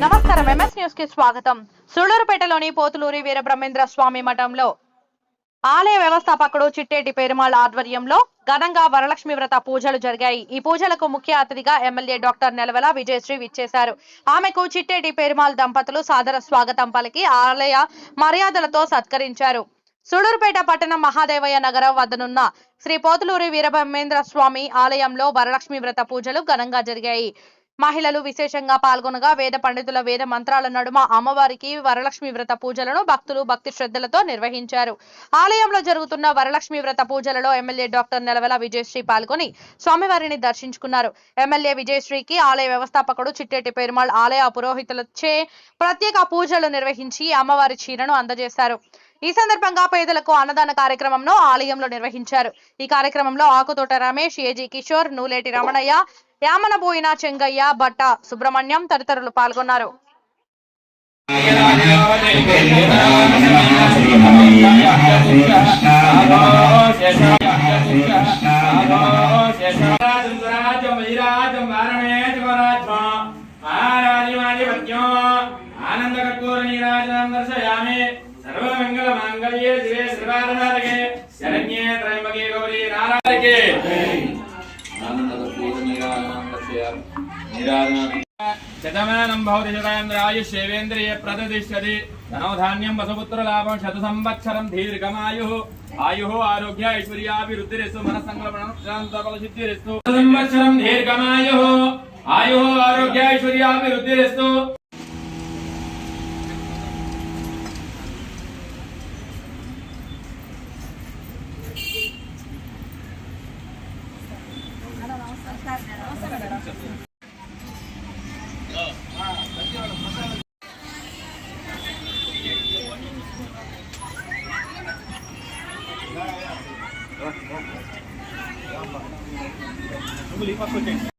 నమస్కారం MS news కి స్వాగతం. సూళ్లూరుపేటలోని పోతులూరి వీరబ్రహ్మేంద్ర స్వామి మఠంలో ఆలయ వ్యవస్థాపకుడు చిట్టేటి పెరుమాళ్ ఆధ్వర్యంలో ఘనంగా వరలక్ష్మి వ్రత పూజలు జరిగాయి. ఈ పూజలకు ముఖ్య అతిథిగా ఎమ్మెల్యే డాక్టర్ నెలవల విజయశ్రీ విచ్చేశారు. ఆమెకు చిట్టేటి పెరుమాళ్ దంపతులు సాదర స్వాగతం పలికి ఆలయ మర్యాదలతో సత్కరించారు. సూళ్లూరుపేట పట్టణం మహాదేవయ్య నగరం వద్దనున్న శ్రీ పోతులూరి వీరబ్రహ్మేంద్ర స్వామి ఆలయంలో వరలక్ష్మి వ్రత పూజలు ఘనంగా జరిగాయి. మహిళలు విశేషంగా పాల్గొనగా వేద పండితుల వేద మంత్రాల నడుమ అమ్మవారికి వరలక్ష్మి వ్రత పూజలను భక్తులు భక్తి శ్రద్ధలతో నిర్వహించారు. ఆలయంలో జరుగుతున్న వరలక్ష్మి వ్రత పూజలలో ఎమ్మెల్యే డాక్టర్ నెలవల విజయశ్రీ పాల్గొని స్వామివారిని దర్శించుకున్నారు. ఎమ్మెల్యే విజయశ్రీకి ఆలయ వ్యవస్థాపకుడు చిట్టేటి పెరుమాళ్ ఆలయ పురోహితులచే ప్రత్యేక పూజలు నిర్వహించి అమ్మవారి చీరను అందజేశారు. ఈ సందర్భంగా పేదలకు అన్నదాన కార్యక్రమంను ఆలయంలో నిర్వహించారు. ఈ కార్యక్రమంలో ఆకుతోట రమేష్, ఏజీ కిషోర్, నూలేటి రమణయ్య, యామనబోయిన చెంగయ్య, బట్ట సుబ్రహ్మణ్యం తదితరులు పాల్గొన్నారు. सर्वमंगल मांगल्ये शिवे सर्वार्थे शरण्ये त्र्यंबके गौरी नारायणे शतमानं भवति शतान्द्रायुः सेवेन्द्रिय प्रतिष्ठति धनो धान्यं वसुपुत्र लाभं शत संवत्सरं दीर्घमायुः आयुः आरोग्य ऐश्वर्याभिवृद्धिरस्तु मनस्संकल्पनसिद्धिरस्तु संवत्सरं दीर्घमायुः आयुः आरोग्य ऐश्वर्याभिवृद्धिरस्तु